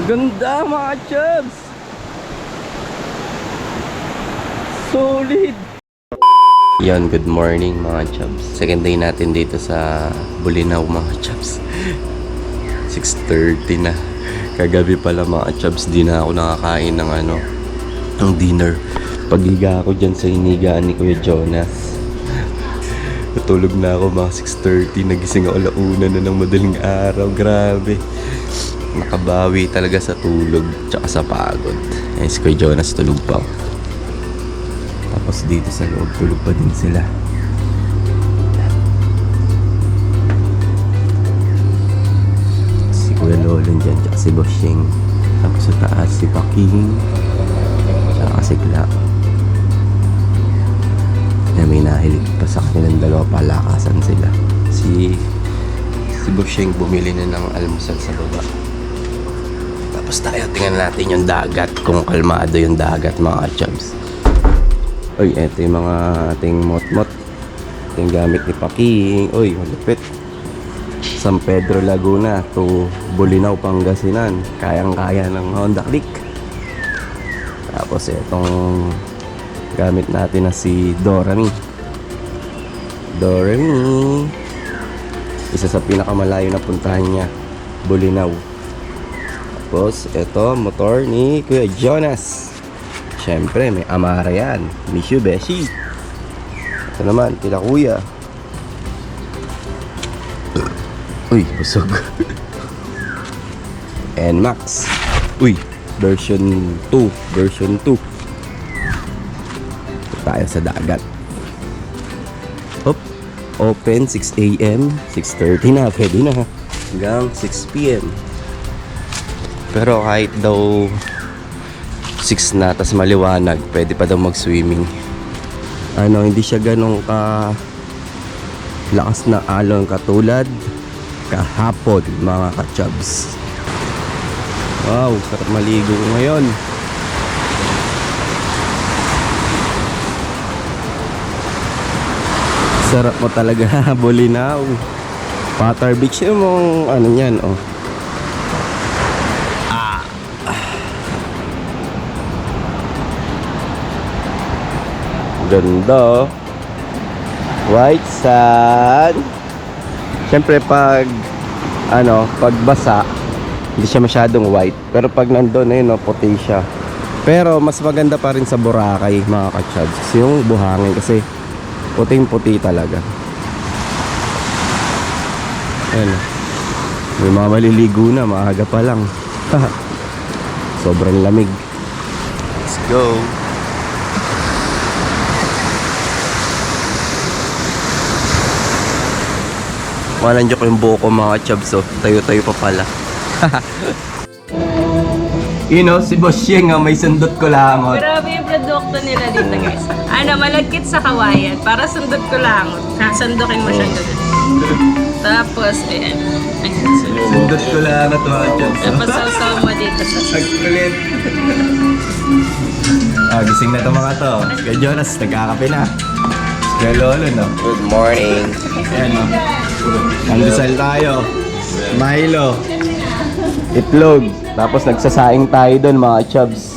Ganda mga chubs. Solid. Yan, good morning mga chubs. Second day natin dito sa Bolinao mga chubs. 6:30 na. Kagabi pala mga chubs, di na ako nakakain ng ng dinner. Paghiga ako dyan sa hinigaan ni Kuya Jonas. Natulog na ako mga 6:30. Nagising ako alauna na ng madaling araw. Grabe. Nakabawi talaga sa tulog tsaka sa pagod. Ayun si Kuya Jonas tulog pa. Tapos dito sa loob tulog pa din sila. Si Kuya Lolo dyan tsaka si Boshing. Tapos sa taas si Paking tsaka si Kla. Na may nahilig pa sa kanilang dalawa, palakasan sila. Si Boshing bumili na ng almusal sa baba. Tapos tayo tingnan natin yung dagat, kung kalmado yung dagat mga chubs. Uy, eto yung mga ating mot-mot. Ito yung gamit ni Paking. Uy, malupit. San Pedro, Laguna to Bolinao, Pangasinan. Kayang-kaya ng Honda Click. Tapos itong gamit natin na si Dorami. Isa sa pinakamalayo na puntahan niya, Bolinao. Tapos ito, motor ni Kuya Jonas. Siyempre, may Amara yan. Mitsubishi. Ito naman, kila Kuya. Uy, busog. NMAX. Uy, version 2. Ito tayo sa dagat. Hop. Open 6 AM. 6:30 na, pwede na. Hanggang 6 PM. Pero kahit daw 6 na, tas maliwanag, pwede pa daw mag-swimming. Hindi siya ganong lakas na alon katulad kahapon mga ka-chubs. Wow, sarap maligo ngayon. Sarap mo talaga, Bolinao. Patar Beach yung yan, oh. Ganda. White sand. Siyempre pag basa, hindi siya masyadong white. Pero pag nandun puti siya. Pero mas maganda pa rin sa Boracay mga ka-chubs. Kasi yung buhangin kasi puting-puti talaga. Ayan. May mga maliligo na, maaga pa lang. Sobrang lamig. Let's go. Malandyo ko yung buho ko mga chubs, tayo-tayo pa pala. Si Boshing may sundot ko langot. Grabe yung produkto nila dito guys. Malagkit sa kawayan. Para sundot ko langot. Sasandukin mo siya gano'n. Tapos, ayan. Sundot ko langot mga chubs. Tapos sausaw mo dito sa Agkulit. Gising na to mga to. Kaya Jonas, nagkakape na. Kaya Lolo, no? Good morning. Ayan, no? Pandesal tayo. Milo. Itlog. Tapos nagsasaing tayo doon mga chubs.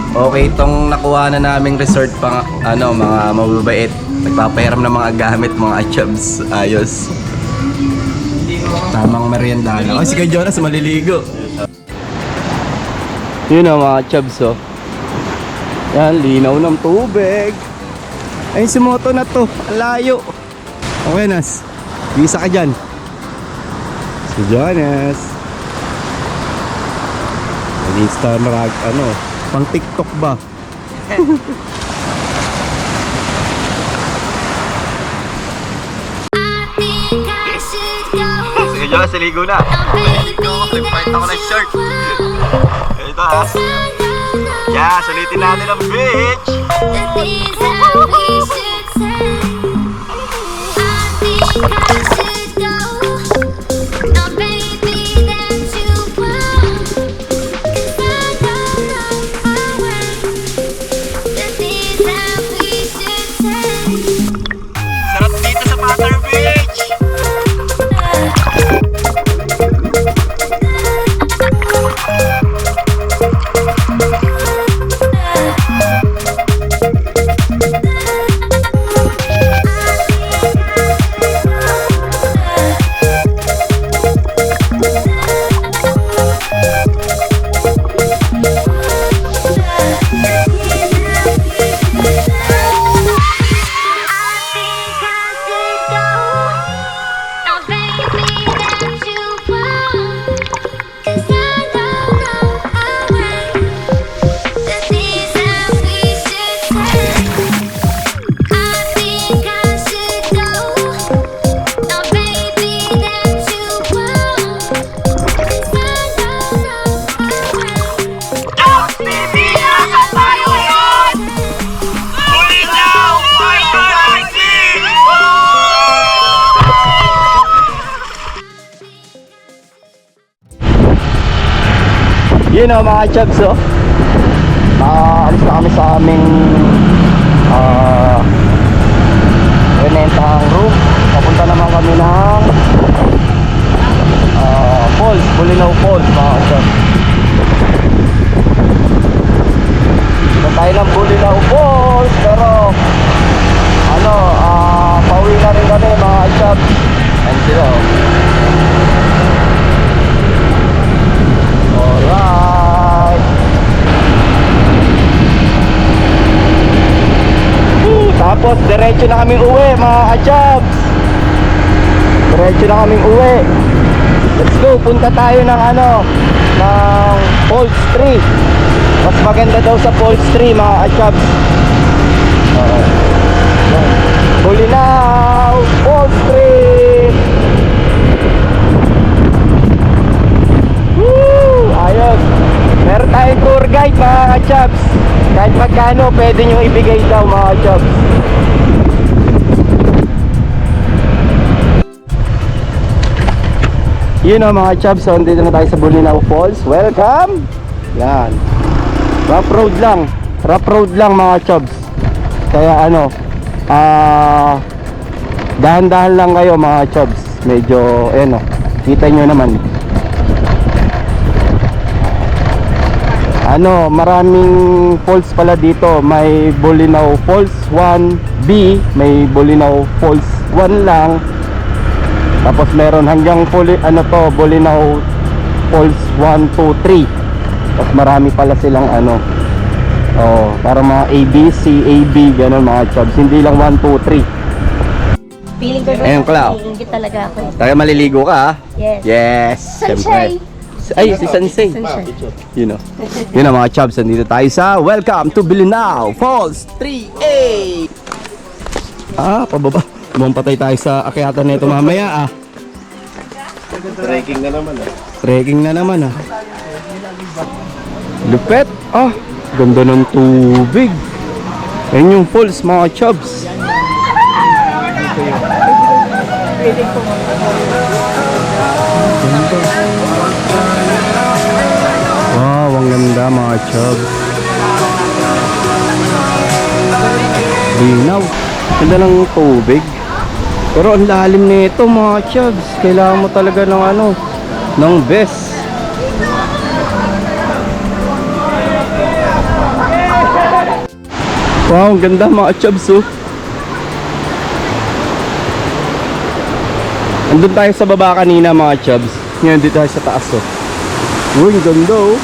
Okay, itong nakuha na naming resort pang mga mababait. Nagpapahiram ng mga gamit mga chubs. Ayos. Tamang meriendana. Si Kuya Jonas maliligo. Yun mga chubs, oh. Yan, linaw ng tubig. Ay, si moto na to. Ang layo. Okay, Nas. Bisa ka dyan. Si Jonas. Insta marag, pang TikTok ba? Sige Jonas, siligo na. Impart ako ng shirt. Ito ha. Yeah, sulitin natin ang beach. Sarap dito sa Patar Beach. Yun o mga chubs oh. Alis na kami sa aming renentahang room. Papunta naman kami ng Falls, Bulinaw Falls mga chubs. Punta tayo ng Bulinaw Falls. Pero pauwi na rin kami mga chubs. And sila oh. Alright. Tapos diretso na kaming uwi mga ka-chubs. Diretso na kaming uwi. Let's go, punta tayo ng ng Falls 3. Mas maganda daw sa Falls 3 mga ka-chubs. Bulinaw Falls 3. Woo! Ayos. Meron tayong tour guide mga ka-chubs. Kahit magkano pwede nyo ibigay daw mga ka-chubs. Yun o mga chubs, so dito na tayo sa Bulinaw Falls. Welcome! Yan. Rough road lang mga chubs. Kaya dahan-dahan lang kayo mga chubs. Medyo, kita nyo naman. Maraming falls pala dito. May Bulinaw Falls 1B, may Bulinaw Falls 1 lang. Tapos meron hanggang Bulinaw Falls 1, 2, 3. Tapos marami pala silang para mga ABC, AB, gano'n mga chubs. Hindi lang 1, 2, 3. Feeling ko Ayun, Clau. Iingit talaga ako. Tayo maliligo ka ha? Yes. Yes. Sunshine. Siyempre. Ay, si Sensei. Yun o mga chubs, nandito tayo sa Welcome to Bulinaw Falls 3A. Pababa. Bumampatay tayo sa akyatan na ito mamaya Trekking na naman Trekking na naman Lupet. Ganda ng tubig. Ayan yung falls mga chubs. Wow, ang ganda mga chubs. Linaw. Ganda ng tubig. Pero ang lalim nito mga chubs. Kailangan mo talaga ng ng vest. Wow, ang ganda mga chubs oh. Andun tayo sa baba kanina mga chubs. Ngayon dito tayo sa taas oh. Uy, ang ganda oh.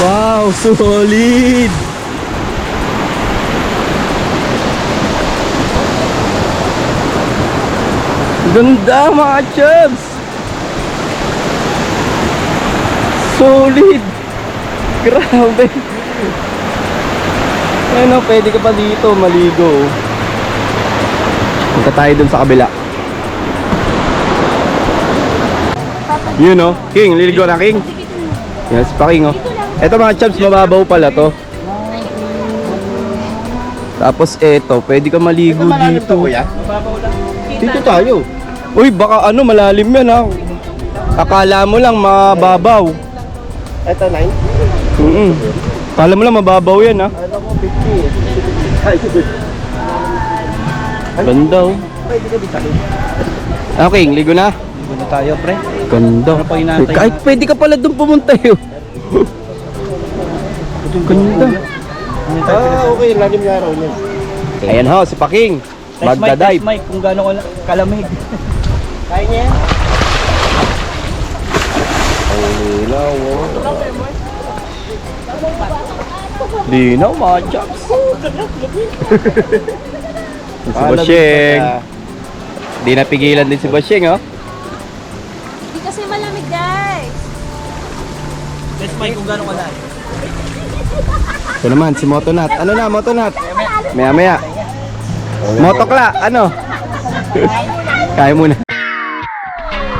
Wow, solid. Ganda mga chubs. Solid. Grabe. Pwede ka pa dito maligo. Punta tayo dun sa kabila. Yun oh, King, liligo na King. Yes, pa King oh. Ito mga chubs, mababaw pala to. Tapos eto, pwede ka maligo dito. Dito tayo. Uy, baka malalim yan ha. Akala mo lang mababaw. Ito 9? Akala mo lang mababaw yan ha. Ano ko 50. Ganda oh. Pwede ka dito. Okay, ligo na. Ligo na tayo pre. Ganda. Ano pa inaantay Kahit pwede ka pala doon pumunta yun. Ganda. Okay, lalim nga raw niya. Ayan ho, si Paking. Magdadive. Mike, kung gaano kalamig. Kaya niya yan? Ang linaw oh. Linaw mga chubs. Si Bosheng. Di napigilan din si Bosheng oh. Hindi kasi malamig guys. Test Mike, kung gaano kalamig. Ito naman, si Motonat. Ano na, Motonat? Maya-maya. Motokla, ano? Kaya muna.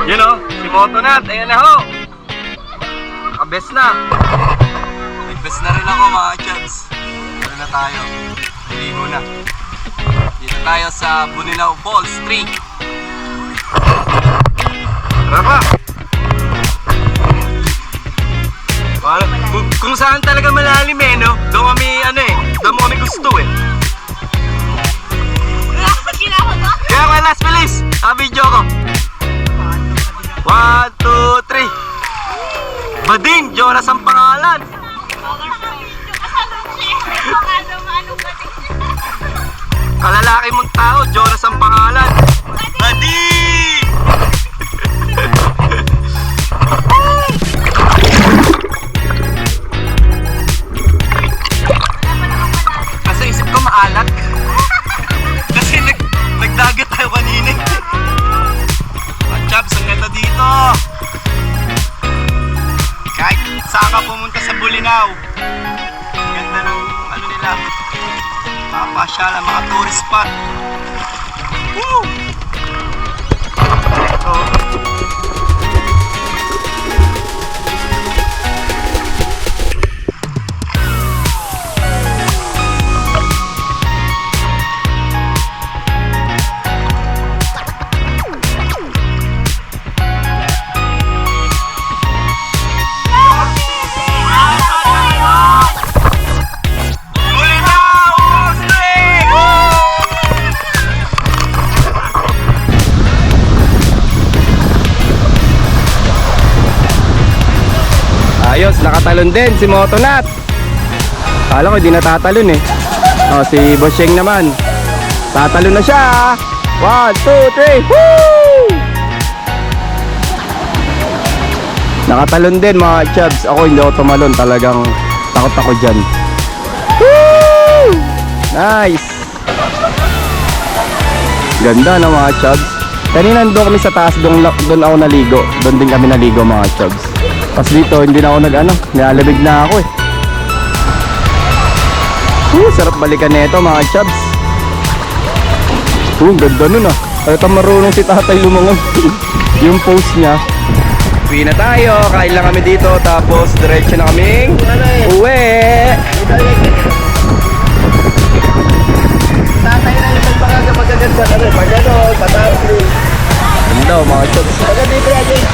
Yun o, si Motonat. Ayan na ho. Nakabes na. Nagbes na rin ako mga chubs. Ano na tayo? Naligo na. Dito tayo sa Bulinaw Falls 3. Tara pa! Kung saan talaga malalim eh, no? Doon kami, doon kami gusto eh. Kaya nga, last bilis! Video ko. 1, 2, 3. Bading, Jonas ang pangalan. Kalalaki mong tao, Jonas ang pangalan. Bading! Kasi isip ko maalat. Kasi nagdagat tayo kanina. Chaps, ang ganda dito. Kahit saan ka pumunta sa Bulinaw, ang ganda ng nila, mga pasyala, mga tourist spot. Woo! Ayos, nakatalon din si Motonat. Kala ko hindi natatalon eh. Si Bosheng naman. Tatalon na siya. 1, 2, 3. Woo! Nakatalon din mga chubs. Ako hindi ako tumalon. Talagang takot ako dyan. Woo! Nice. Ganda na mga chubs. Kanina doon kami sa taas. Doon ako naligo. Doon din kami naligo mga chubs. Tapos dito, hindi na ako nilalabig na ako eh. Sarap balikan nito mga chubs. Ganda nun ah. Kaya marunong si tatay lumangon. Yung pose niya. Uwi na tayo, kain lang kami dito. Tapos diretso na kaming uwi. Tatay na yung magaganda kami. Pagano, patapos. Ganda mga chubs. Pagano natin.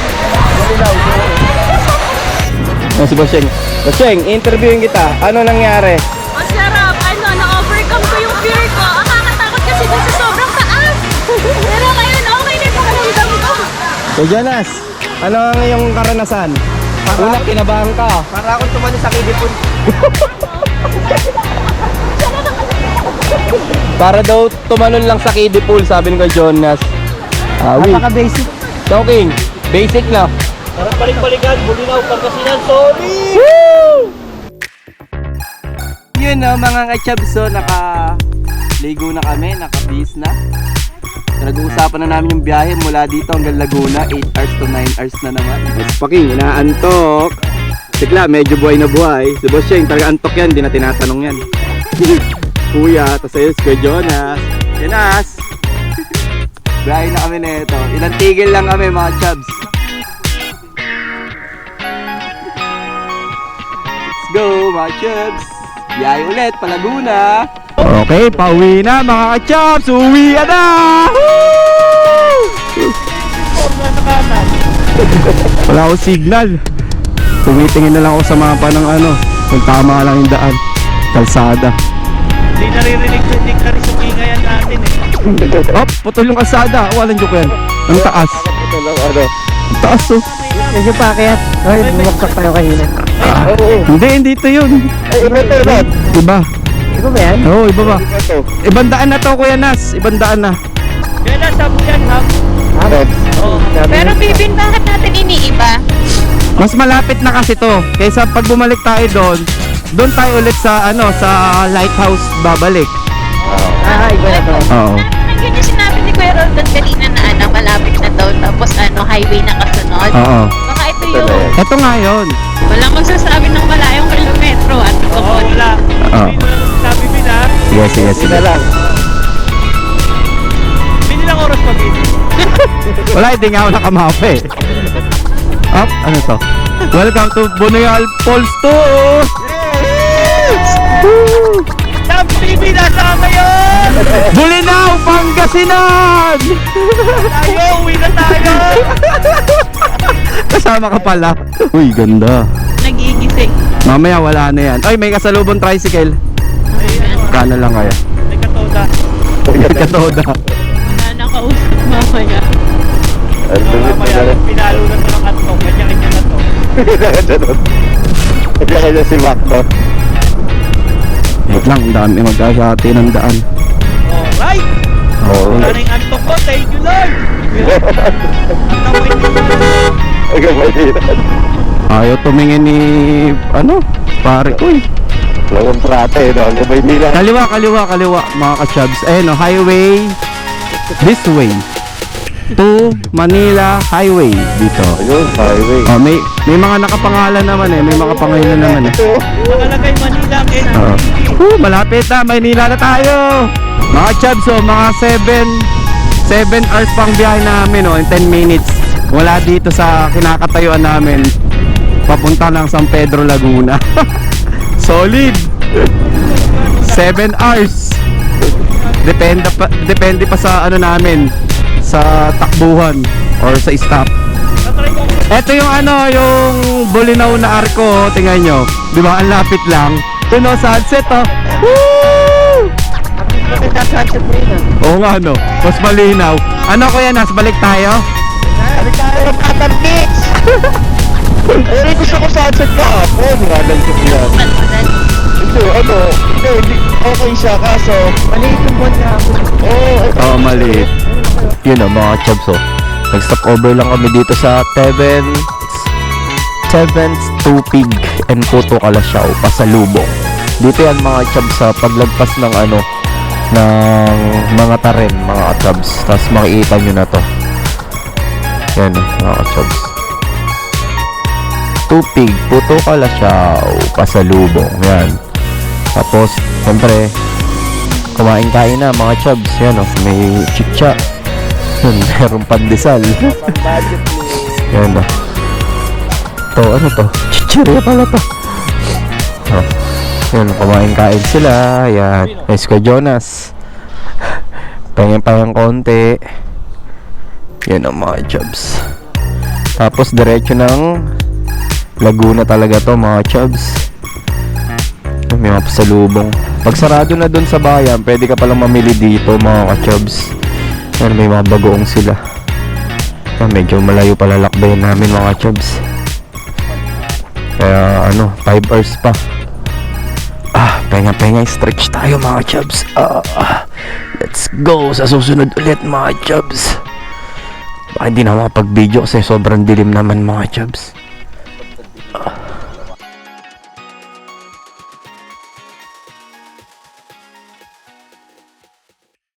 Si Bosheng. Bosheng, interviewin kita. Ano nangyari? Masarap. Na-overcome ko yung fear ko. Ang kakatakot kasi dun sa sobrang taas. Pero ngayon, okay na yung pakiramdam ko. So Jonas, ano ang iyong karanasan? Una, kinabahan ka. Para akong tumano sa kidipon. Para daw tumalon lang sa kiddie pool, sabi ni kay Jonas. Napaka-basic. Joking, basic na. Parang balik-balikan, Bulinaw, Pangasinan, sorry! Yun no, mga kachabso, nakaligo na kami, nakabihis na. Nag-uusapan na namin yung biyahe mula dito hanggang Laguna, 8 hours to 9 hours na naman. Paking, inaantok. Sigla, medyo buhay na buhay. Si Bosheng, talaga antok yan, di na tinatanong yan. Kuya, tapos ayos, Kuya Jonas. Jonas! Biyahe na kami na ito. Ilang tigil lang kami mga chubs. Let's go mga chubs! Biyahe ulit, pa Laguna! Okay, pauwi na mga ka-chubs! Uwi na! Wala akong signal. Tumitingin na lang ako sa mapa ng kung tama lang yung daan. Kalsada. Hindi naririnig ko, hindi ka rin suminga yan natin eh. Hop, putol yung kalsada. Walang joke yan. Ang taas. Ang taas oh. Medyo pakyat. Ay, bumaksak tayo kanina. Hindi ito yun. Ay, iba ito, iba. Iba. Iba ba yan? Oo, iba ba? Ibang daan na to, Kuya Nas. Ibang daan na. Kaya nasa bulan, ha? Pero Bibin, bakit natin iniiba? Mas malapit na kasi to. Kaysa pag bumalik tayo doon tayo ulit sa sa lighthouse babalik. Iba na to. Oo. Yun yung sinabi ni Kuya Roldan kanina na malapit na daw tapos highway na kasunod. Oo. Baka ito yun. Ito nga yun. Walang magsasabi ng malayong kilometro at Oo, wala. Oo. Hindi mo lang sabi mo na. Sige. Binilang oras pag-ibig. Wala, hindi nga ako nakamapa eh. Up, ano to? Welcome to Bunual Falls 2! Top TV, nasa ka ngayon! Bulinaw, Pangasinan! Pangasinan! Tayo, uwi na tayo! Kasama ka pala. Uy, ganda. Nagigising. Mamaya wala na yan. Ay, may kasalubong tricycle. Kano lang kaya? May katoda. May katoda. Wala na kausap mamaya. Mamaya, pinalo na ito ng kanto. Kanya-kanya na to. Kaya si Macdo. Wait lang, ang dami magkasati ng daan. Alright! Oo. Wala na yung antok ko. Thank you, Lord! Ang Ayaw tumingin ni, ano, pare ko eh. Lawang trate, no? May nila. Kaliwa, mga ka-chubs. Ayun, highway, this way. To Manila Highway dito. Ayun, highway. Oh, may mga nakapangalan naman eh. May mga pangalan naman eh. nakalagay Manila ang NTV. Malapit na, Maynila na tayo. Mga chubs, oh, mga 7 hours pang biyahe namin, oh, in 10 minutes. Wala dito sa kinakatayuan namin. Papunta ng San Pedro, Laguna. Solid. 7 hours. Depende pa sa ano namin, sa takbuhan or sa stop. Ito yung ano, yung Bolinao na arko, oh, tingnan nyo. Di ba, ang lapit lang. Ito sunset, oh. Woo! Oo nga, no. Mas malinaw. Ano kuya, nas balik tayo? Ano tayo ng Pattern Beach? Eh, gusto ko sunset ka ako. Maraming ko yan. Hindi, hindi. Okay siya, kaso maliit yung buwan niya ako. Oo, maliit. Yun o, mga chubs, oh. Nag-stop over lang kami dito sa Seven's Tupig and Kuto Kalasyaw, Pasalubong. Dito yan mga chubs sa paglagpas ng ano, ng mga taren, mga chubs. Tapos makikita nyo na to. Yan mga chubs. Tupig, Kuto Kalasyaw, Pasalubong. Yan. Tapos, siyempre, kumain-kain na mga chubs. Yan o, may chicha. Yun, meron pandesal. Yan o. To, ano to? Chichirya pala to. Oh. Yan, kumain-kain sila. Yan. Nice ka, Jonas. Pahing-pahing konti. Yan o mga chubs. Tapos, diretso ng Laguna talaga to mga chubs. May mga pasalubong. Pag sarado na dun sa bayan, pwede ka palang mamili dito mga ka-chubs. Yan, may mga bagoong sila. Yan, medyo malayo pala lakbayin namin mga chubs. Kaya ano, 5 hours pa. Pahinga-pahinga, stretch tayo mga chubs. Let's go sa susunod ulit mga chubs. Baka hindi na makapag-video kasi sobrang dilim naman mga chubs.